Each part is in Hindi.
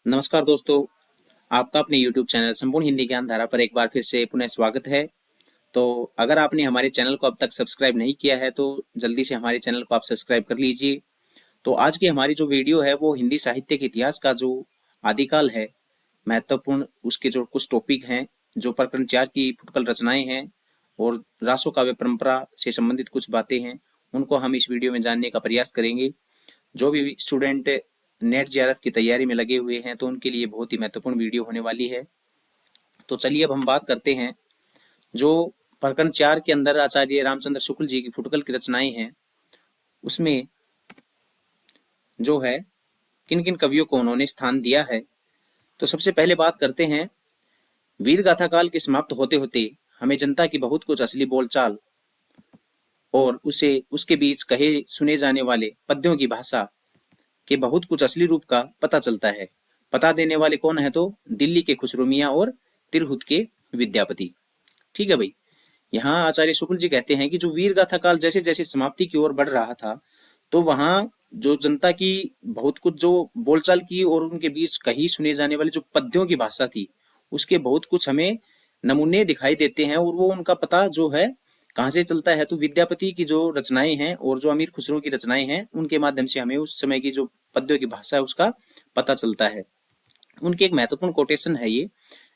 नमस्कार दोस्तों, आपका अपने YouTube चैनल संपूर्ण हिंदी ज्ञान धारा पर एक बार फिर से पुनः स्वागत है। तो अगर आपने हमारे चैनल को अब तक सब्सक्राइब नहीं किया है तो जल्दी से हमारे चैनल को आप सब्सक्राइब कर लीजिए। तो आज की हमारी जो वीडियो है वो हिंदी साहित्य के इतिहास का जो आदिकाल है, महत्वपूर्ण उसके जो कुछ टॉपिक हैं, जो प्रकरण 4 की फुटकल रचनाएं हैं और रासो काव्य परंपरा से संबंधित कुछ बातें हैं, उनको हम इस वीडियो में जानने का प्रयास करेंगे। जो भी स्टूडेंट नेट जेआरएफ की तैयारी में लगे हुए हैं तो उनके लिए बहुत ही महत्वपूर्ण वीडियो होने वाली है। तो चलिए अब हम बात करते हैं जो प्रकरण 4 के अंदर आचार्य रामचंद्र शुक्ल जी की फुटकल की रचनाएं हैं, उसमें जो है किन किन कवियों को उन्होंने स्थान दिया है। तो सबसे पहले बात करते हैं वीर गाथा काल के समाप्त होते होते हमें जनता की बहुत कुछ असली बोलचाल और उसे उसके बीच कहे सुने जाने वाले पद्यों की भाषा के बहुत कुछ असली रूप का पता चलता है। पता देने वाले कौन है? तो दिल्ली के खुसरो मियाँ और तिरहुत के विद्यापति। ठीक है भाई। यहाँ आचार्य शुक्ल जी कहते हैं कि जो वीर गाथा काल जैसे जैसे समाप्ति की ओर बढ़ रहा था, तो वहां जो जनता की बहुत कुछ जो बोलचाल की और उनके बीच कही सुने जाने वाले जो पद्यों की भाषा थी, उसके बहुत कुछ हमें नमूने दिखाई देते हैं और वो उनका पता जो है कहाँ से चलता है? तो विद्यापति की जो रचनाएं हैं और जो अमीर खुसरो की रचनाएं हैं, उनके माध्यम से हमें उस समय की जो पद्यों की भाषा है उसका पता चलता है। उनकी एक महत्वपूर्ण कोटेशन है ये,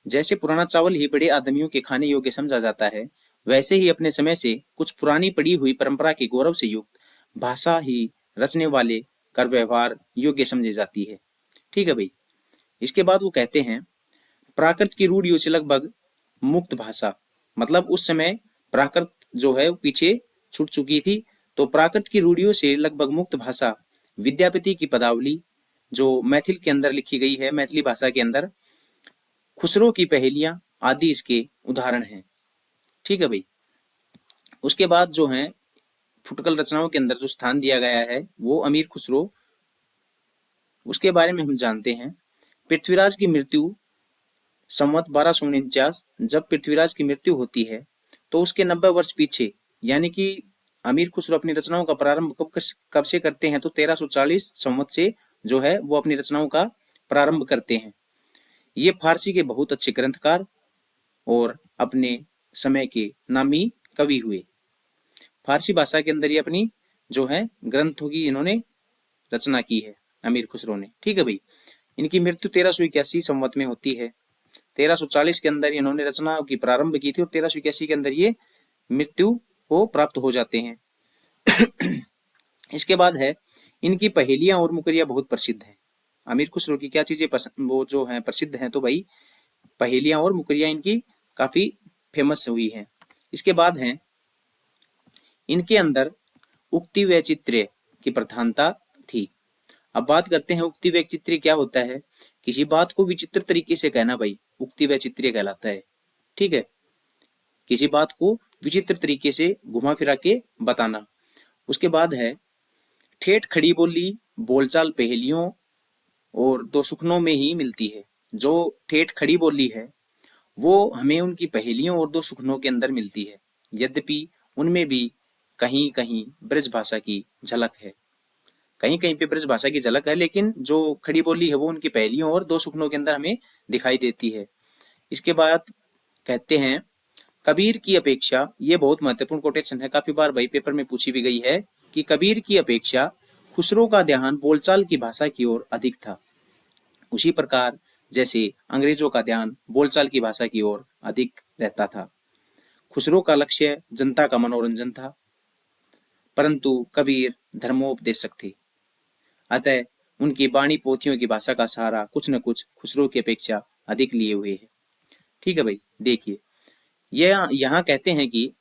जैसे पुराना चावल ही बड़े आदमियों के खाने योग्य समझा जाता है, वैसे ही अपने समय से कुछ पुरानी पड़ी हुई परंपरा के गौरव से युक्त भाषा ही रचने वाले कर व्यवहार योग्य समझी जाती है। ठीक है भाई। इसके बाद वो कहते हैं प्राकृत की रूढ़ियों से लगभग मुक्त भाषा, मतलब उस समय प्राकृत जो है पीछे छूट चुकी थी, तो प्राकृत की रूढ़ियों से लगभग मुक्त भाषा विद्यापति की पदावली जो मैथिल के अंदर लिखी गई है, मैथिली भाषा के अंदर खुसरो की पहेलियां आदि इसके उदाहरण हैं। ठीक है भाई। उसके बाद जो है फुटकल रचनाओं के अंदर जो स्थान दिया गया है वो अमीर खुसरो, उसके बारे में हम जानते हैं। पृथ्वीराज की मृत्यु संवत 1249, जब पृथ्वीराज की मृत्यु होती है तो उसके 90 वर्ष पीछे, यानी कि अमीर खुसरो अपनी रचनाओं का प्रारंभ कब से करते हैं? तो 1340 संवत से जो है वो अपनी रचनाओं का प्रारंभ करते हैं। ये फारसी के बहुत अच्छे ग्रंथकार और अपने समय के नामी कवि हुए। फारसी भाषा के अंदर ये अपनी जो है ग्रंथों की इन्होंने रचना की है अमीर खुसरो ने। ठीक है भाई। इनकी मृत्यु 1381 संवत में होती है। 1340 के अंदर इन्होंने रचना की प्रारंभ की थी और 1381 के अंदर ये मृत्यु को प्राप्त हो जाते हैं। इसके बाद है इनकी पहेलियां और मुकरिया बहुत प्रसिद्ध हैं। अमीर खुसरो की क्या चीजें वो जो है प्रसिद्ध हैं? तो भाई पहेलियां और मुकरिया इनकी काफी फेमस हुई हैं। इसके बाद है इनके अंदर उक्ति व चित्र्य की प्रधानता थी। अब बात करते हैं उक्ति व चित्र्य क्या होता है। किसी बात को विचित्र तरीके से कहना भाई उक्ति व चित्र्य कहलाता है। ठीक है। किसी बात को विचित्र तरीके से घुमा फिरा के बताना। उसके बाद है ठेठ खड़ी बोली बोलचाल पहेलियों और दो सुखनों में ही मिलती है। जो ठेठ खड़ी बोली है वो हमें उनकी पहेलियों और दो सुखनों के अंदर मिलती है, यद्यपि उनमें भी कहीं कहीं ब्रज भाषा की झलक है। कहीं कहीं पे ब्रज भाषा की झलक है, लेकिन जो खड़ी बोली है वो उनकी पहेलियों और दो सुखनों के अंदर हमें दिखाई देती है। इसके बाद कहते हैं कबीर की अपेक्षा, ये बहुत महत्वपूर्ण कोटेशन है, काफी बार भाई पेपर में पूछी भी गई है कि कबीर की अपेक्षा खुसरो का ध्यान बोलचाल की भाषा की ओर अधिक था। उसी प्रकार जैसे अंग्रेजों का ध्यान बोलचाल की भाषा की ओर अधिक रहता था। खुसरो का लक्ष्य जनता का मनोरंजन था, परंतु कबीर धर्मोपदेशक थे। अतः उनकी बाणी पोथियों की भाषा का सहारा कुछ न कुछ खुसरो की अपेक्षा अधिक लिए हुए है। ठीक है भाई। देखिए यह यहाँ कहते हैं कि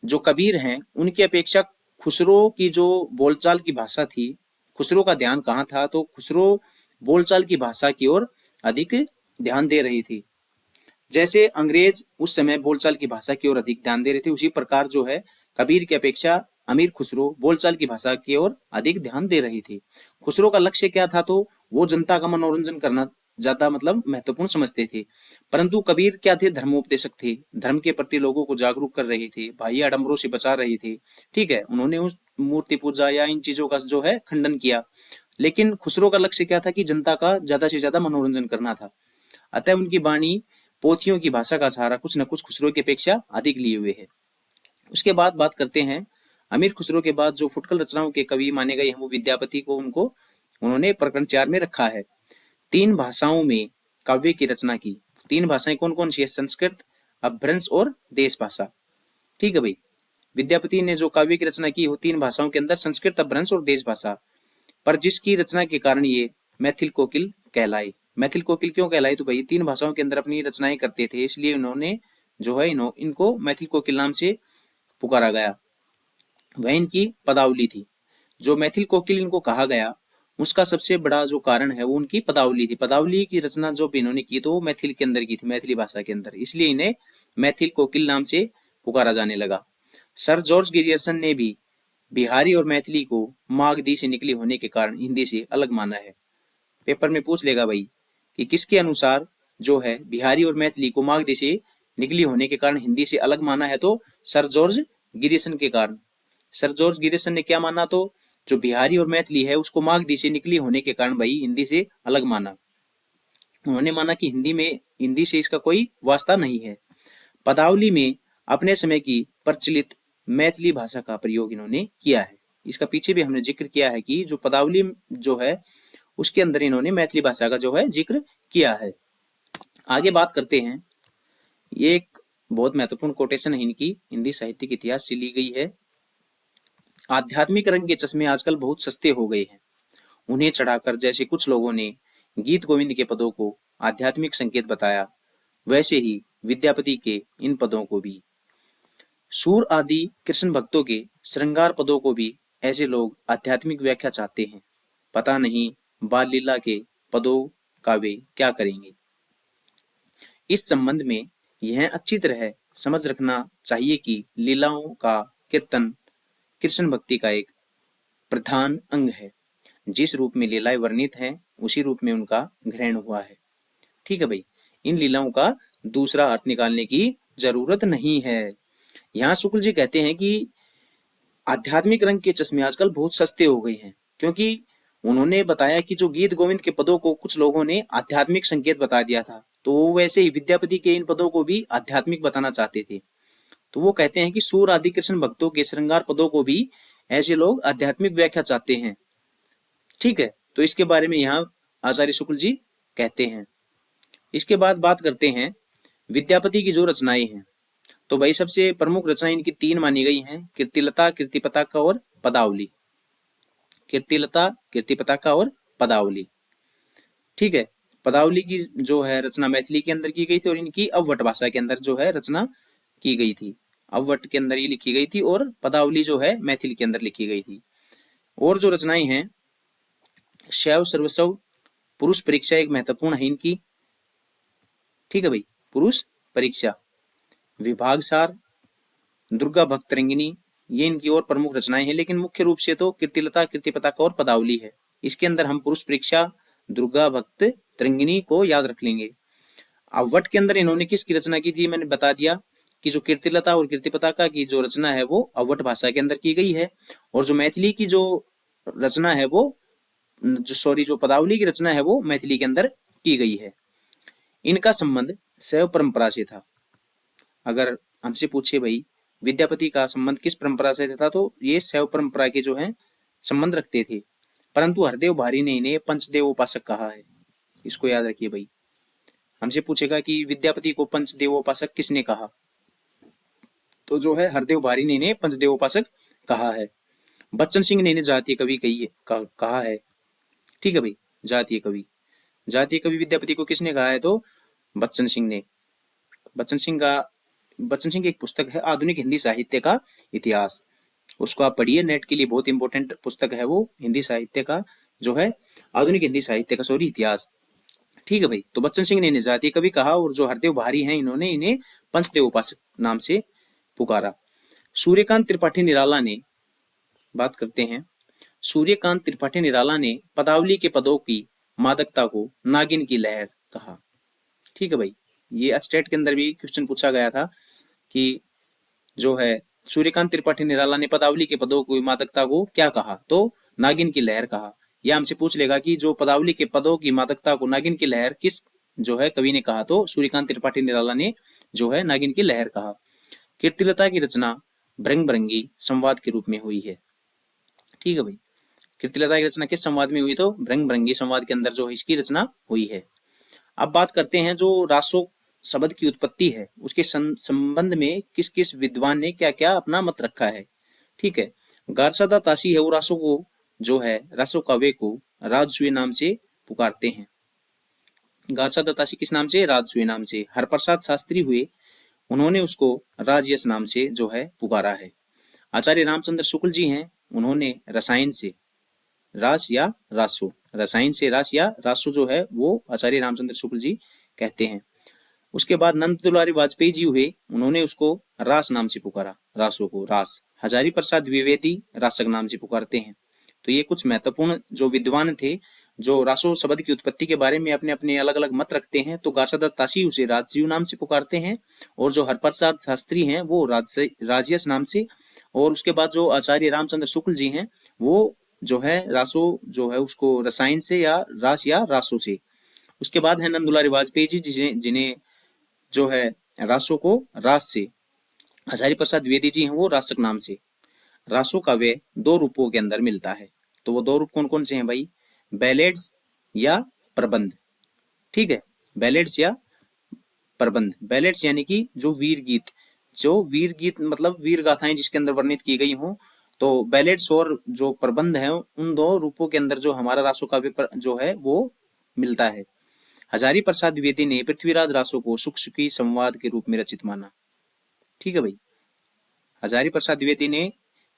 जो कबीर हैं उनकी अपेक्षा खुसरो की जो बोलचाल की भाषा थी, खुसरो का ध्यान कहाँ था? तो खुसरो बोलचाल की भाषा की ओर अधिक ध्यान दे रही थी। जैसे अंग्रेज उस समय बोलचाल की भाषा की ओर अधिक ध्यान दे रहे थे, उसी प्रकार जो है कबीर की अपेक्षा अमीर खुसरो बोलचाल की भाषा की ओर अधिक ध्यान दे रही थी। खुसरो का लक्ष्य क्या था? तो वो जनता का मनोरंजन करना ज्यादा मतलब महत्वपूर्ण समझते थे, परंतु कबीर क्या थे? धर्मोपदेशक थे। धर्म के प्रति लोगों को जागरूक कर रहे थे, बाह्य आडंबरों से बचा रहे थे। ठीक है। उन्होंने उस मूर्ति पूजा या इन चीजों का जो है खंडन किया। लेकिन खुसरो का लक्ष्य क्या था कि जनता का ज्यादा से ज्यादा मनोरंजन करना था। अतः उनकी वाणी पोथियों की भाषा का सहारा कुछ न कुछ खुसरो की अपेक्षा अधिक लिए हुए है। उसके बाद बात करते हैं अमीर खुसरो के बाद जो फुटकल रचनाओं के कवि माने गए हैं वो विद्यापति को उनको उन्होंने प्रकरण 4 में रखा है। 3 भाषाओं में काव्य की रचना की। 3 भाषाएं कौन कौन सी है? संस्कृत, अपभ्रंश और देश भाषा। ठीक है भाई, विद्यापति ने जो काव्य की रचना की वो 3 भाषाओं के अंदर संस्कृत, अपभ्रंश और देश भाषा, पर जिसकी रचना के कारण ये मैथिल कोकिल कहलाई। मैथिल कोकिल क्यों कहलाई? तो भाई 3 भाषाओं के अंदर अपनी रचनाएं करते थे, इसलिए उन्होंने जो है इनको मैथिल कोकिल नाम से पुकारा गया। वह इनकी पदावली थी। जो मैथिल कोकिल इनको कहा गया उसका सबसे बड़ा जो कारण है वो उनकी पदावली थी। पदावली की रचना जो इन्होंने की तो वो मैथिल के अंदर की थी, मैथिली भाषा के अंदर, इसलिए इन्हें मैथिल कोकिल नाम से पुकारा जाने लगा। सर जॉर्ज गिरियर्सन ने भी बिहारी और मैथिली को मागधी से निकली होने के कारण हिंदी से अलग माना है। पेपर में पूछ लेगा भाई कि किसके अनुसार जो है बिहारी और मैथिली को मागधी से निकली होने के कारण हिंदी से अलग माना है? तो सर जॉर्ज गिरियर्सन के कारण। सर जॉर्ज गिरियर्सन ने क्या माना? तो जो बिहारी और मैथिली है उसको मागधी से निकली होने के कारण भाई हिंदी से अलग माना। उन्होंने माना कि हिंदी से इसका कोई वास्ता नहीं है। पदावली में अपने समय की प्रचलित मैथिली भाषा का प्रयोग इन्होंने किया है। इसका पीछे भी हमने जिक्र किया है कि जो पदावली जो है उसके अंदर इन्होंने मैथिली भाषा का जो है जिक्र किया है। आगे बात करते हैं, ये एक बहुत महत्वपूर्ण कोटेशन है इनकी, हिंदी साहित्य के इतिहास से ली गई है। आध्यात्मिक रंग के चश्मे आजकल बहुत सस्ते हो गए हैं, उन्हें चढ़ाकर जैसे कुछ लोगों ने गीत गोविंद के पदों को आध्यात्मिक संकेत बताया, वैसे ही विद्यापति के इन पदों को भी, सूर आदि कृष्ण भक्तों के श्रृंगार पदों को भी ऐसे लोग आध्यात्मिक व्याख्या चाहते हैं। पता नहीं बाल लीला के पदों का वे क्या करेंगे। इस संबंध में यह अच्छी तरह समझ रखना चाहिए कि लीलाओं का कीर्तन कृष्ण भक्ति का एक प्रधान अंग है। जिस रूप में लीलाएं वर्णित हैं उसी रूप में उनका ग्रहण हुआ है। ठीक है भाई, इन लीलाओं का दूसरा अर्थ निकालने की जरूरत नहीं है। यहाँ शुक्ल जी कहते हैं कि आध्यात्मिक रंग के चश्मे आजकल बहुत सस्ते हो गए हैं, क्योंकि उन्होंने बताया कि जो गीत गोविंद के पदों को कुछ लोगों ने आध्यात्मिक संकेत बता दिया था, तो वो वैसे ही विद्यापति के इन पदों को भी आध्यात्मिक बताना चाहते थे। तो वो कहते हैं कि सूर आदि कृष्ण भक्तों के श्रृंगार पदों को भी ऐसे लोग आध्यात्मिक व्याख्या चाहते हैं। ठीक है, तो इसके बारे में यहाँ आचार्य शुक्ल जी कहते हैं। इसके बाद बात करते हैं विद्यापति की जो रचनाएं हैं, तो भाई सबसे प्रमुख रचना इनकी 3 मानी गई हैं, कीर्तिलता, कीर्तिपताका और पदावली। कीर्तिलता, कीर्तिपताका और पदावली। ठीक है, पदावली की जो है रचना मैथिली के अंदर की गई थी और इनकी अवट भाषा के अंदर जो है रचना की गई थी। अवट के अंदर ये लिखी गई थी और पदावली जो है मैथिली के अंदर लिखी गई थी। और जो रचनाएं हैं, शैव सर्वस्व, पुरुष परीक्षा एक महत्वपूर्ण है इनकी। ठीक है भाई, पुरुष परीक्षा, विभाग सार, दुर्गा भक्त रंगिनी, ये इनकी और प्रमुख रचनाएं हैं। लेकिन मुख्य रूप से तो कीर्तिलता, कीर्तिपताका और पदावली है। इसके अंदर हम पुरुष परीक्षा, दुर्गा भक्त तरंगिनी को याद रख लेंगे। अवट के अंदर इन्होंने किसकी रचना की थी? मैंने बता दिया कि जो कीर्तिलता और कीर्तिपताका की जो रचना है वो अवट भाषा के अंदर की गई है, और जो मैथिली की जो रचना है वो जो पदावली की रचना है वो मैथिली के अंदर की गई है। इनका संबंध शैव परंपरा से था। अगर हमसे पूछे भाई विद्यापति का संबंध किस परंपरा से था, तो ये शैव परंपरा के जो है संबंध रखते थे। परंतु हरदेव भारी ने इन्हें पंचदेव उपासक कहा है, इसको याद रखिए भाई। हमसे पूछेगा कि विद्यापति को पंचदेव उपासक किसने कहा, तो जो है हरदेव भारी ने इन्हें पंचदेव उपासक कहा है। बच्चन सिंह ने इन्हें जातीय कवि कहा है। ठीक है भाई, जातीय कवि। जातीय कवि विद्यापति को किसने कहा है? तो बच्चन सिंह ने। बच्चन सिंह की एक पुस्तक है आधुनिक हिंदी साहित्य का इतिहास, उसको आप पढ़िए, नेट के लिए बहुत इंपॉर्टेंट पुस्तक है वो, हिंदी साहित्य का जो है आधुनिक हिंदी साहित्य का इतिहास। ठीक है भाई, तो बच्चन सिंह ने इन्हें जातीय कवि कहा, और जो हरदेव भारी हैं इन्होंने इन्हें पंचदेव उपासक नाम से पुकारा। सूर्यकांत त्रिपाठी निराला ने, बात करते हैं, सूर्यकांत त्रिपाठी निराला ने पदावली के पदों की मादकता को नागिन की लहर कहा। ठीक है भाई, ये स्टेट के अंदर भी क्वेश्चन पूछा गया था कि जो है सूर्यकांत त्रिपाठी निराला ने पदावली के पदों की मादकता को क्या कहा, तो नागिन की लहर कहा। या हमसे पूछ लेगा कि जो पदावली के पदों की मादकता को नागिन की लहर किस जो है कवि ने कहा, तो सूर्यकांत त्रिपाठी निराला ने जो है नागिन की लहर कहा। कीर्तिलता की रचना भृंग भृंगी संवाद के रूप में हुई है। ठीक है भाई, कीर्तिलता की रचना किस संवाद में हुई, तो भृंग भृंगी संवाद के अंदर जो है इसकी रचना हुई है। अब बात करते हैं जो रासो शब्द की उत्पत्ति है उसके संबंध में किस किस विद्वान ने क्या क्या अपना मत रखा है। ठीक है, गारसादा तासी है वो रासो को जो है रासो काव्य को राजसूय नाम से पुकारते हैं। गारसादा तासी किस नाम से, राजसूय नाम से। हरप्रसाद शास्त्री हुए, उन्होंने उसको राजयश नाम से जो है पुकारा है। आचार्य रामचंद्र शुक्ल जी हैं, उन्होंने रसायन से रास या रासो, रसायन से रास या रासो जो है वो आचार्य रामचंद्र शुक्ल जी कहते हैं। उसके बाद नंद दुलारी वाजपेयी जी हुए, उन्होंने उसको रास नाम से पुकारा, रासो को रास। हजारी प्रसाद द्विवेदी रासक नाम से पुकारते हैं। तो ये कुछ महत्वपूर्ण जो विद्वान थे जो रासो शब्द की उत्पत्ति के बारे में अपने अपने अलग अलग मत रखते हैं। तो गारसादा तासी उसे राजसीय नाम से पुकारते हैं, और जो हरप्रसाद शास्त्री हैं वो राजयश नाम से, और उसके बाद जो आचार्य रामचंद्र शुक्ल जी हैं वो जो है रासो जो है उसको रसायन से या रास या रासो से। उसके बाद है नंद दुलारी वाजपेयी जी जिन्हें जो है रासो को रास से। हजारी प्रसाद द्विवेदी जी हैं वो रासक नाम से। रासो काव्य दो रूपों के अंदर मिलता है, तो वो दो रूप कौन कौन से हैं भाई, बैलेड्स या प्रबंध। ठीक है, बैलेड्स या प्रबंध। बैलेड्स यानी कि जो वीर गीत मतलब वीर गाथाएं जिसके अंदर वर्णित की गई हों, तो बैलेड्स और जो प्रबंध है उन दो रूपों के अंदर जो हमारा रासो काव्य जो है वो मिलता है। हजारी प्रसाद द्विवेदी ने पृथ्वीराज रासो को सुख सुखी संवाद के रूप में रचित माना। ठीक है भाई, हजारी प्रसाद द्विवेदी ने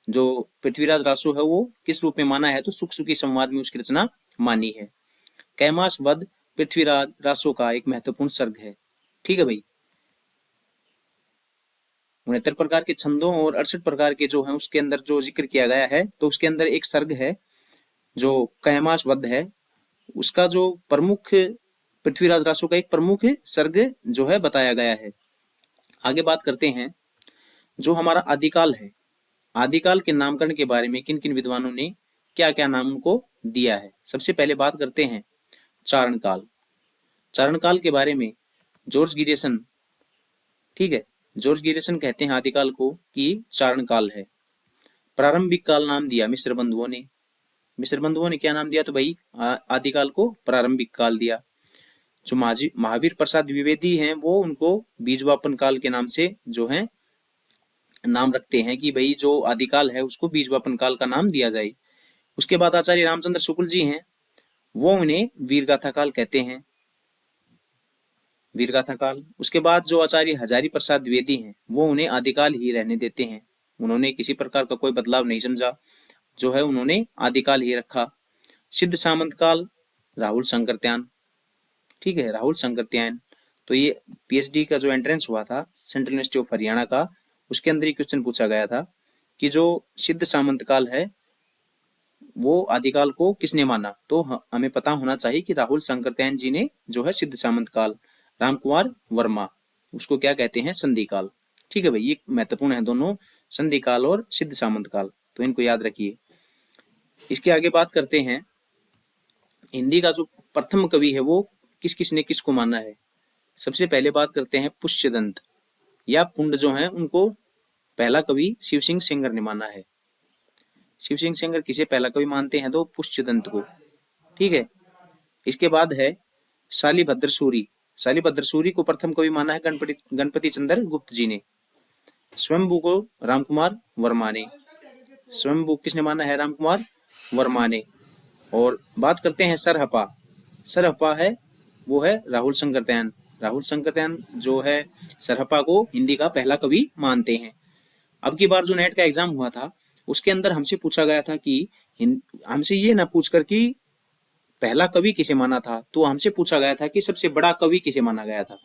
जो पृथ्वीराज रासो है वो किस रूप में माना है, तो सुख सुखी संवाद में उसकी रचना मानी है। कैमास वध पृथ्वीराज रासो का एक महत्वपूर्ण सर्ग है। ठीक है भाई, 69 प्रकार के छंदों और 68 प्रकार के जो है उसके अंदर जो जिक्र किया गया है, तो उसके अंदर एक सर्ग है जो कैमास वध है, उसका जो प्रमुख पृथ्वीराज रासो का एक प्रमुख सर्ग जो है बताया गया है। आगे बात करते हैं जो हमारा आदिकाल है, आदिकाल के नामकरण के बारे में किन किन विद्वानों ने क्या क्या नाम उनको दिया है। सबसे पहले बात करते हैं चारण काल। चारण काल के बारे में जॉर्ज गिरिसन, ठीक है, जॉर्ज गिरिसन कहते हैं आदिकाल को कि चारण काल है। प्रारंभिक काल नाम दिया मिश्र बंधुओं ने, मिश्र बंधुओं ने क्या नाम दिया, तो भाई आदिकाल को प्रारंभिक काल दिया। जो महावीर प्रसाद द्विवेदी हैं वो उनको बीजवापन काल के नाम से जो है नाम रखते हैं कि भाई जो आदिकाल है उसको बीजवापन काल का नाम दिया जाए। उसके बाद आचार्य रामचंद्र शुक्ल जी हैं, वो उन्हें वीरगाथा काल कहते हैं, वीरगाथा काल। उसके बाद जो आचार्य हजारी प्रसाद द्विवेदी हैं वो उन्हें आदिकाल ही रहने देते हैं, उन्होंने किसी प्रकार का कोई बदलाव नहीं समझा, जो है उन्होंने आदिकाल ही रखा। सिद्ध सामंत काल राहुल शंकरत्यान, ठीक है, राहुल शंकरत्यान। तो ये पीएचडी का जो एंट्रेंस हुआ था सेंट्रल यूनिवर्सिटी ऑफ हरियाणा का, उसके अंदर ही क्वेश्चन पूछा गया था कि जो सिद्ध सामंत काल है वो आदिकाल को किसने माना, तो हमें पता होना चाहिए कि राहुल शंकरत्यान जी ने जो है सिद्ध सामंत काल। रामकुमार वर्मा उसको क्या कहते हैं, संधि काल। ठीक है भाई, ये महत्वपूर्ण है दोनों, संधि काल और सिद्ध सामंत काल, तो इनको याद रखिए। इसके आगे बात करते हैं हिंदी का जो प्रथम कवि है वो किस किसने किसको माना है। सबसे पहले बात करते हैं पुष्यदंत या पुंड जो है उनको पहला कवि शिव सिंह सेंगर ने माना है। शिव सिंह सेंगर किसे पहला कवि मानते हैं, तो पुष्यदंत को। ठीक है, इसके बाद है शालिभद्र सूरी, शालिभद्र सूरी को प्रथम कवि माना है गणपति चंद्र गुप्त जी ने। स्वयंभू को रामकुमार वर्मा ने, स्वयंभू किसने माना है, रामकुमार वर्मा ने। और बात करते हैं सरहपा, सरहपा है वो है राहुल शंकरत्यान, राहुल शंकरत्यान जो है सरहपा को हिंदी का पहला कवि मानते हैं। अब की बार जो नेट का एग्जाम हुआ था उसके अंदर हमसे पूछा गया था कि हमसे ये ना पूछकर कि पहला कवि किसे माना था, तो हमसे पूछा गया था कि सबसे बड़ा कवि किसे माना गया था।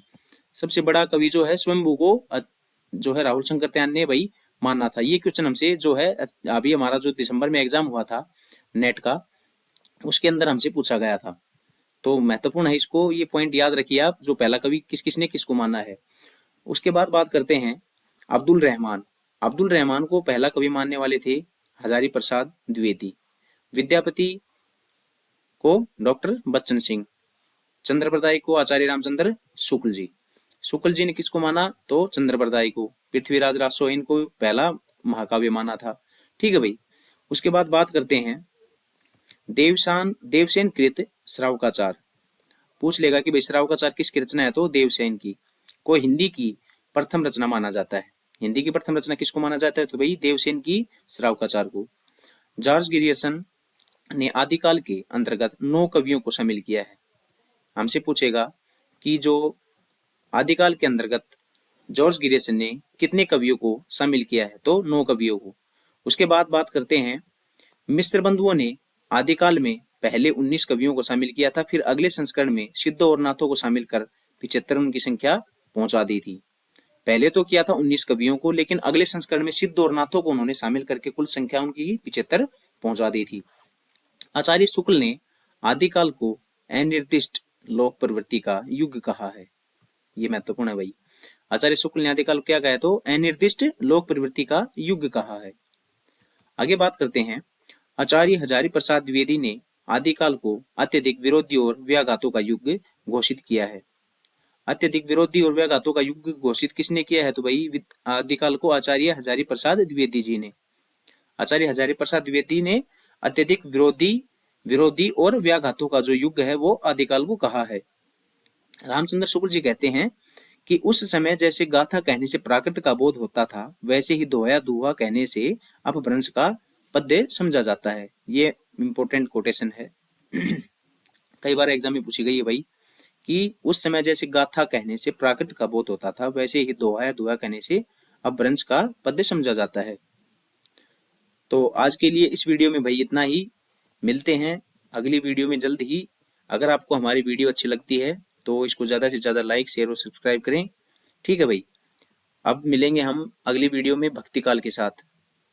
सबसे बड़ा कवि जो है स्वयंभू को जो है राहुल शंकरत्यान ने भाई माना था। ये क्वेश्चन हमसे जो है अभी हमारा जो दिसंबर में एग्जाम हुआ था नेट का, उसके अंदर हमसे पूछा गया था, तो महत्वपूर्ण है, इसको ये पॉइंट याद रखिए आप, जो पहला कवि किस किसने किसको माना है। उसके बाद बात करते हैं अब्दुल रहमान। अब्दुल रहमान को पहला कवि मानने वाले थे हजारी प्रसाद द्विवेदी। विद्यापति को डॉक्टर बच्चन सिंह, चंद्रप्रदाय को आचार्य रामचंद्र शुक्ल जी। शुक्ल जी ने किसको माना? तो चंद्रप्रदाय को। पृथ्वीराज रासोइन को पहला महाकाव्य माना था। ठीक है भाई। उसके बाद बात करते हैं देवसेन कृत श्रावकाचार। पूछ लेगा कि भाई श्रावकाचार किसकी रचना है? तो देवसेन की को हिंदी की प्रथम रचना माना जाता है। हिंदी की प्रथम रचना किसको माना जाता है? तो भाई देवसेन की श्रावकाचार को। जॉर्ज गिरियर्सन ने आदिकाल के अंतर्गत 9 कवियों को शामिल किया है। हमसे पूछेगा कि जो आदिकाल के अंतर्गत जॉर्ज गिरियर्सन ने कितने कवियों को शामिल किया है? तो 9 कवियों को। उसके बाद बात करते हैं मिस्र बंधुओं ने आदिकाल में पहले 19 कवियों को शामिल किया था, फिर अगले संस्करण में सिद्धों और नाथों को शामिल कर 75 उनकी संख्या पहुंचा दी थी। पहले तो किया था 19 कवियों को, लेकिन अगले संस्करण में सिद्धों और नाथों को उन्होंने शामिल करके कुल संख्या उनकी 75 पहुंचा दी थी। आचार्य शुक्ल ने आदिकाल को अनिर्दिष्ट लोक प्रवृत्ति का युग कहा है। ये महत्वपूर्ण है भाई। आचार्य शुक्ल ने आदिकाल को क्या कहा है? तो अनिर्दिष्ट लोक प्रवृत्ति का युग कहा है। आगे बात करते हैं आचार्य हजारी प्रसाद द्विवेदी ने आदिकाल को अत्यधिक विरोधी और व्याघातों का युग घोषित किया है। अत्यधिक विरोधी और व्याघातों का युग घोषित किसने किया है? तो भाई आदिकाल को आचार्य हजारी प्रसाद द्विवेदी जी ने। आचार्य हजारी प्रसाद द्विवेदी ने अत्यधिक विरोधी और व्याघातों का जो युग है वो आदिकाल को कहा है। रामचंद्र शुक्ल जी कहते हैं कि उस समय जैसे गाथा कहने से प्राकृत का बोध होता था, वैसे ही दोहा दुआ कहने से अपभ्रंश का पद्य समझा जाता है। ये इंपॉर्टेंट कोटेशन है। कई बार एग्जाम में पूछी गई है भाई कि उस समय जैसे गाथा कहने से प्राकृत का बोध होता था, वैसे ही दोहा दुआ कहने से अपभ्रंश का पद्य समझा जाता है। तो आज के लिए इस वीडियो में भाई इतना ही। मिलते हैं अगली वीडियो में जल्द ही। अगर आपको हमारी वीडियो अच्छी लगती है तो इसको ज़्यादा से ज़्यादा लाइक, शेयर और सब्सक्राइब करें। ठीक है भाई। अब मिलेंगे हम अगली वीडियो में भक्ति काल के साथ।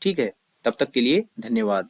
ठीक है, तब तक के लिए धन्यवाद।